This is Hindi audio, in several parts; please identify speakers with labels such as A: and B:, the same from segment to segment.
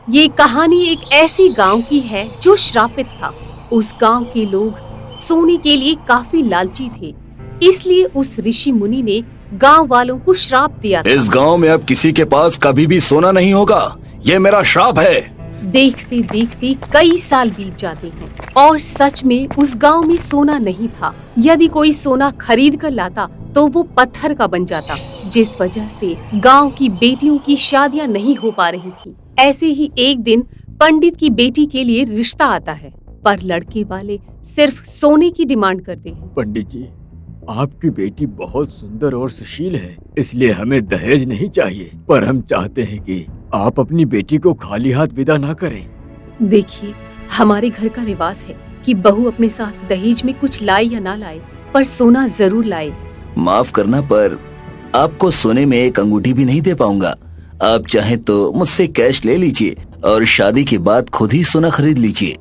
A: ये कहानी एक ऐसे गांव की है जो श्रापित था। उस गांव के लोग सोने के लिए काफी लालची थे, इसलिए उस ऋषि मुनि ने गांव वालों को श्राप दिया था।
B: इस गांव में अब किसी के पास कभी भी सोना नहीं होगा, ये मेरा श्राप है।
A: देखते देखते कई साल बीत जाते हैं और सच में उस गांव में सोना नहीं था। यदि कोई सोना खरीद कर लाता तो वो पत्थर का बन जाता, जिस वजह से गांव की बेटियों की शादियां नहीं हो पा रही थी। ऐसे ही एक दिन पंडित की बेटी के लिए रिश्ता आता है, पर लड़के वाले सिर्फ सोने की डिमांड करते हैं।
C: पंडित जी, आपकी बेटी बहुत सुंदर और सुशील है, इसलिए हमें दहेज नहीं चाहिए, पर हम चाहते हैं कि आप अपनी बेटी को खाली हाथ विदा ना करें।
A: देखिए, हमारे घर का रिवाज है कि बहू अपने साथ दहेज में कुछ लाए या ना लाए, पर सोना जरूर लाए।
B: माफ करना, पर आपको सोने में एक अंगूठी भी नहीं दे पाऊंगा। आप चाहें तो मुझसे कैश ले लीजिए और शादी के बाद खुद ही सोना खरीद लीजिए।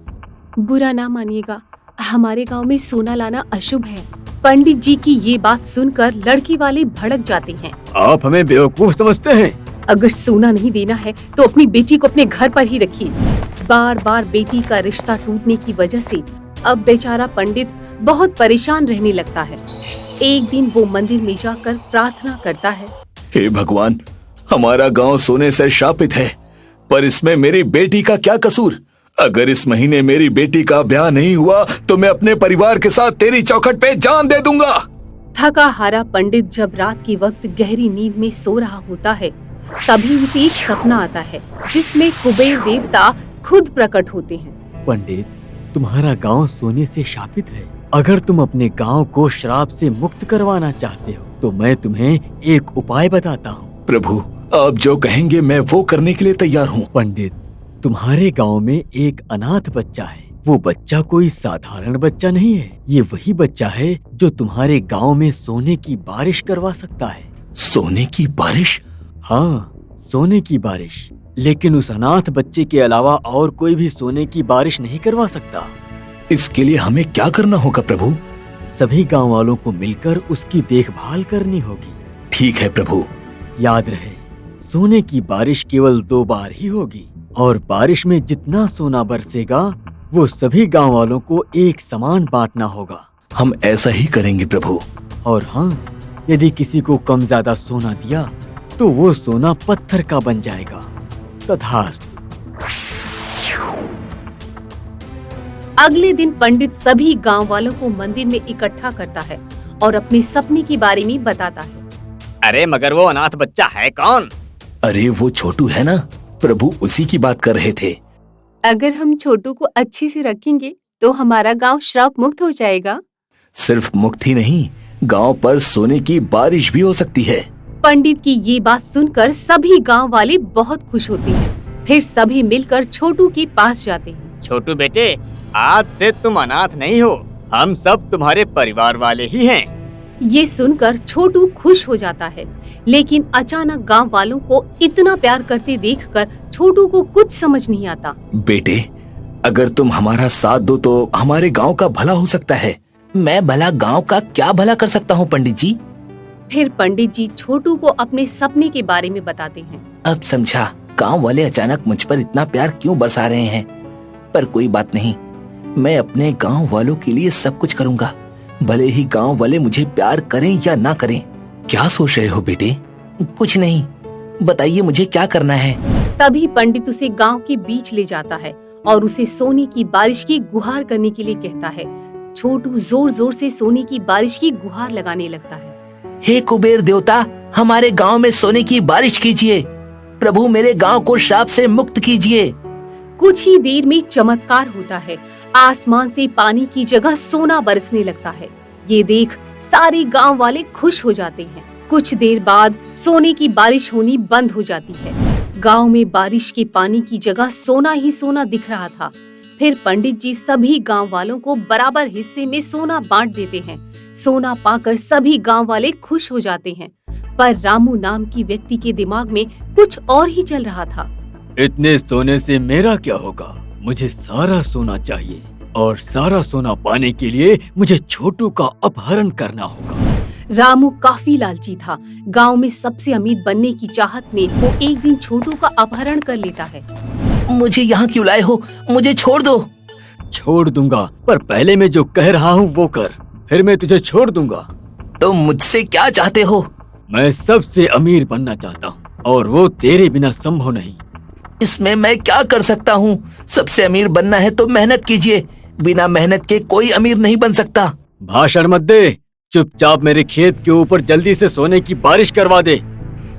A: बुरा ना मानिएगा, हमारे गांव में सोना लाना अशुभ है। पंडित जी की ये बात सुनकर लड़के वाले भड़क जाते हैं।
C: आप हमें बेवकूफ समझते हैं?
A: अगर सोना नहीं देना है तो अपनी बेटी को अपने घर पर ही रखिए। बार बार बेटी का रिश्ता टूटने की वजह से अब बेचारा पंडित बहुत परेशान रहने लगता है। एक दिन वो मंदिर में जाकर प्रार्थना करता है।
B: हे भगवान, हमारा गांव सोने से शापित है, पर इसमें मेरी बेटी का क्या कसूर? अगर इस महीने मेरी बेटी का ब्याह नहीं हुआ तो मैं अपने परिवार के साथ तेरी चौखट पे जान दे दूंगा।
A: थका हारा पंडित जब रात के वक्त गहरी नींद में सो रहा होता है, तभी उसे एक सपना आता है जिसमें कुबेर देवता खुद प्रकट होते हैं।
C: पंडित, तुम्हारा गांव सोने से शापित है। अगर तुम अपने गांव को श्राप से मुक्त करवाना चाहते हो तो मैं तुम्हें एक उपाय बताता हूँ।
B: प्रभु, आप जो कहेंगे मैं वो करने के लिए तैयार हूँ।
C: पंडित, तुम्हारे गांव में एक अनाथ बच्चा है। वो बच्चा कोई साधारण बच्चा नहीं है, ये वही बच्चा है जो तुम्हारे गांव में सोने की बारिश करवा सकता है।
B: सोने की बारिश?
C: हाँ, सोने की बारिश। लेकिन उस अनाथ बच्चे के अलावा और कोई भी सोने की बारिश नहीं करवा सकता।
B: इसके लिए हमें क्या करना होगा प्रभु?
C: सभी गांव वालों को मिलकर उसकी देखभाल करनी होगी।
B: ठीक है प्रभु।
C: याद रहे, सोने की बारिश केवल 2 बार ही होगी और बारिश में जितना सोना बरसेगा वो सभी गांव वालों को एक समान बांटना होगा।
B: हम ऐसा ही करेंगे प्रभु।
C: और हाँ, यदि किसी को कम ज्यादा सोना दिया तो वो सोना पत्थर का बन जाएगा। तथास्तु।
A: अगले दिन पंडित सभी गांव वालों को मंदिर में इकट्ठा करता है और अपने सपने के बारे में बताता है।
D: अरे मगर वो अनाथ बच्चा है कौन?
B: अरे वो छोटू है ना, प्रभु उसी की बात कर रहे थे।
A: अगर हम छोटू को अच्छे से रखेंगे तो हमारा गांव श्राप मुक्त हो जाएगा।
B: सिर्फ मुक्त ही नहीं, गांव पर सोने की बारिश भी हो सकती है।
A: पंडित की ये बात सुनकर सभी गांव वाले बहुत खुश होते हैं। फिर सभी मिलकर छोटू के पास जाते हैं।
D: छोटू बेटे, आज से तुम अनाथ नहीं हो, हम सब तुम्हारे परिवार वाले ही हैं।
A: ये सुनकर छोटू खुश हो जाता है, लेकिन अचानक गांव वालों को इतना प्यार करते देखकर छोटू को कुछ समझ नहीं आता।
B: बेटे, अगर तुम हमारा साथ दो तो हमारे गांव का भला हो सकता है। मैं भला गांव का क्या भला कर सकता हूँ पंडित जी?
A: फिर पंडित जी छोटू को अपने सपने के बारे में बताते हैं।
B: अब समझा, गांव वाले अचानक मुझ पर इतना प्यार क्यों बरसा रहे हैं। पर कोई बात नहीं, मैं अपने गांव वालों के लिए सब कुछ करूंगा, भले ही गांव वाले मुझे प्यार करें या ना करें। क्या सोच रहे हो बेटे? कुछ नहीं, बताइए मुझे क्या करना है।
A: तभी पंडित उसे गांव के बीच ले जाता है और उसे सोने की बारिश की गुहार करने के लिए कहता है। छोटू जोर जोर से सोने की बारिश की गुहार लगाने लगता है।
B: हे कुबेर देवता, हमारे गांव में सोने की बारिश कीजिए। प्रभु, मेरे गांव को श्राप से मुक्त कीजिए।
A: कुछ ही देर में चमत्कार होता है। आसमान से पानी की जगह सोना बरसने लगता है। ये देख सारे गांव वाले खुश हो जाते हैं। कुछ देर बाद सोने की बारिश होनी बंद हो जाती है। गांव में बारिश के पानी की जगह सोना ही सोना दिख रहा था। फिर पंडित जी सभी गांव वालों को बराबर हिस्से में सोना बांट देते हैं। सोना पाकर सभी गांव वाले खुश हो जाते हैं, पर रामू नाम की व्यक्ति के दिमाग में कुछ और ही चल रहा था।
C: इतने सोने से मेरा क्या होगा? मुझे सारा सोना चाहिए और सारा सोना पाने के लिए मुझे छोटू का अपहरण करना होगा।
A: रामू काफी लालची था। गांव में सबसे अमीर बनने की चाहत में वो एक दिन छोटू का अपहरण कर लेता है
B: मुझे यहाँ क्यों लाए हो? मुझे छोड़ दो।
C: छोड़ दूंगा, पर पहले मैं जो कह रहा हूँ वो कर, फिर मैं तुझे छोड़ दूंगा।
B: तुम मुझसे क्या चाहते हो?
C: मैं सबसे अमीर बनना चाहता हूँ और वो तेरे बिना संभव नहीं।
B: इसमें मैं क्या कर सकता हूँ? सबसे अमीर बनना है तो मेहनत कीजिए, बिना मेहनत के कोई अमीर नहीं बन सकता।
C: भाषण मत दे, चुपचाप मेरे खेत के ऊपर जल्दी से सोने की बारिश करवा दे।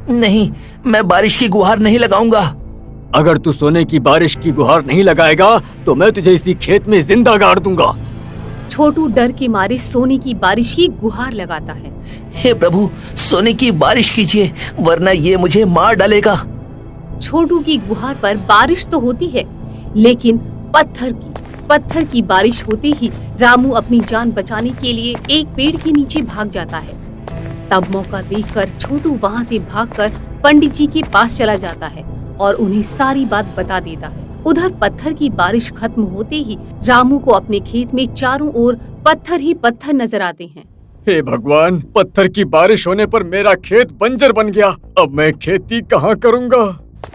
B: नहीं, मैं बारिश की गुहार नहीं लगाऊंगा।
C: अगर तू सोने की बारिश की गुहार नहीं लगाएगा तो मैं तुझे इसी खेत में जिंदा गाड़ दूंगा।
A: छोटू डर के मारे सोने की बारिश की गुहार लगाता है।
B: हे प्रभु, सोने की बारिश कीजिए, वरना ये मुझे मार डालेगा।
A: छोटू की गुहार पर बारिश तो होती है, लेकिन पत्थर की बारिश होते ही रामू अपनी जान बचाने के लिए एक पेड़ के नीचे भाग जाता है। तब मौका देखकर छोटू वहाँ से भागकर पंडित जी के पास चला जाता है और उन्हें सारी बात बता देता है। उधर पत्थर की बारिश खत्म होते ही रामू को अपने खेत में चारों ओर पत्थर ही पत्थर नजर आते हैं।
C: हे भगवान, पत्थर की बारिश होने पर मेरा खेत बंजर बन गया। अब मैं खेती कहाँ करूँगा?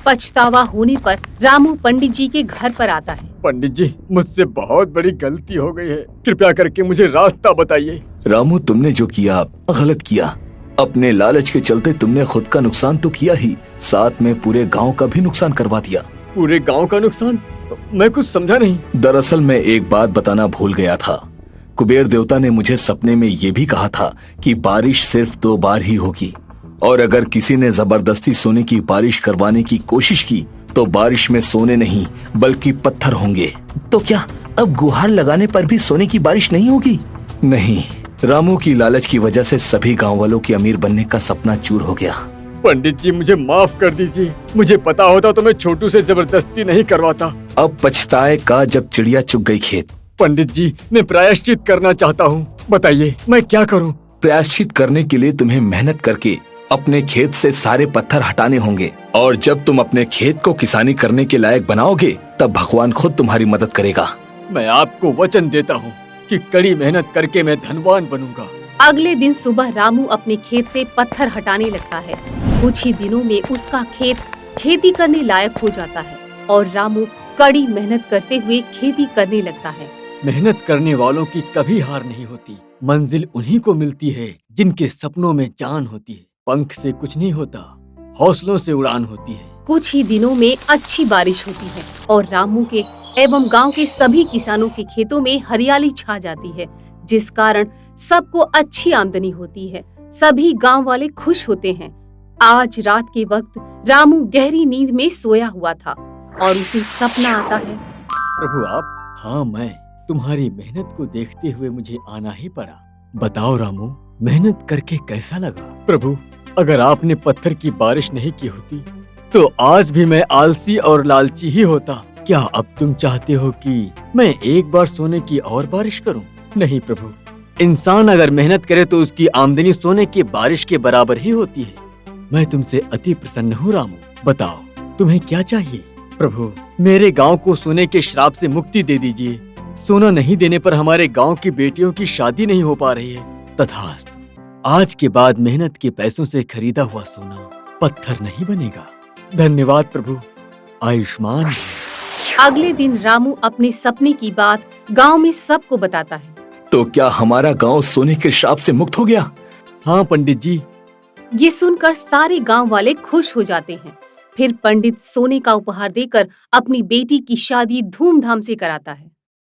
A: पछतावा होने पर रामू पंडित जी के घर पर आता है।
C: पंडित जी, मुझसे बहुत बड़ी गलती हो गई है, कृपया करके मुझे रास्ता बताइए।
B: रामू, तुमने जो किया गलत किया। अपने लालच के चलते तुमने खुद का नुकसान तो किया ही, साथ में पूरे गांव का भी नुकसान करवा दिया।
C: पूरे गांव का नुकसान? मैं कुछ समझा नहीं।
B: दरअसल मैं एक बात बताना भूल गया था। कुबेर देवता ने मुझे सपने में ये भी कहा था कि बारिश सिर्फ 2 बार ही होगी, और अगर किसी ने जबरदस्ती सोने की बारिश करवाने की कोशिश की तो बारिश में सोने नहीं बल्कि पत्थर होंगे। तो क्या अब गुहार लगाने पर भी सोने की बारिश नहीं होगी? नहीं, रामू की लालच की वजह से सभी गांव वालों के अमीर बनने का सपना चूर हो गया।
C: पंडित जी, मुझे माफ कर दीजिए। मुझे पता होता तो मैं छोटू से जबरदस्ती नहीं करवाता।
B: अब पछताए का जब चिड़िया चुग गई खेत।
C: पंडित जी, मैं प्रायश्चित करना चाहता हूँ, बताइए मैं क्या करूँ?
B: प्रायश्चित करने के लिए तुम्हें मेहनत करके अपने खेत से सारे पत्थर हटाने होंगे, और जब तुम अपने खेत को किसानी करने के लायक बनाओगे तब भगवान खुद तुम्हारी मदद करेगा।
C: मैं आपको वचन देता हूँ कि कड़ी मेहनत करके मैं धनवान बनूंगा।
A: अगले दिन सुबह रामू अपने खेत से पत्थर हटाने लगता है। कुछ ही दिनों में उसका खेत खेती करने लायक हो जाता है और रामू कड़ी मेहनत करते हुए खेती करने लगता है।
C: मेहनत करने वालों की कभी हार नहीं होती। मंजिल उन्हीं को मिलती है जिनके सपनों में जान होती है। पंख से कुछ नहीं होता, हौसलों से उड़ान होती है।
A: कुछ ही दिनों में अच्छी बारिश होती है और रामू के एवं गांव के सभी किसानों के खेतों में हरियाली छा जाती है, जिस कारण सबको अच्छी आमदनी होती है। सभी गांव वाले खुश होते हैं। आज रात के वक्त रामू गहरी नींद में सोया हुआ था और उसे सपना आता है।
C: प्रभु आप? हाँ मैं। तुम्हारी मेहनत को देखते हुए मुझे आना ही पड़ा। बताओ रामू, मेहनत करके कैसा लगा? प्रभु, अगर आपने पत्थर की बारिश नहीं की होती तो आज भी मैं आलसी और लालची ही होता। क्या अब तुम चाहते हो कि मैं एक बार सोने की और बारिश करूं? नहीं प्रभु, इंसान अगर मेहनत करे तो उसकी आमदनी सोने की बारिश के बराबर ही होती है। मैं तुमसे अति प्रसन्न हूँ रामू। बताओ तुम्हें क्या चाहिए? प्रभु, मेरे गांव को सोने के श्राप से मुक्ति दे दीजिए। सोना नहीं देने पर हमारे गांव की बेटियों की शादी नहीं हो पा रही है। तथास्तु। आज के बाद मेहनत के पैसों से खरीदा हुआ सोना पत्थर नहीं बनेगा। धन्यवाद प्रभु, आयुष्मान भव।
A: अगले दिन रामू अपने सपने की बात गांव में सबको बताता है।
B: तो क्या हमारा गांव सोने के श्राप से मुक्त हो गया?
C: हाँ पंडित जी।
A: ये सुनकर सारे गांव वाले खुश हो जाते हैं। फिर पंडित सोने का उपहार देकर अपनी बेटी की शादी धूमधाम से कराता है।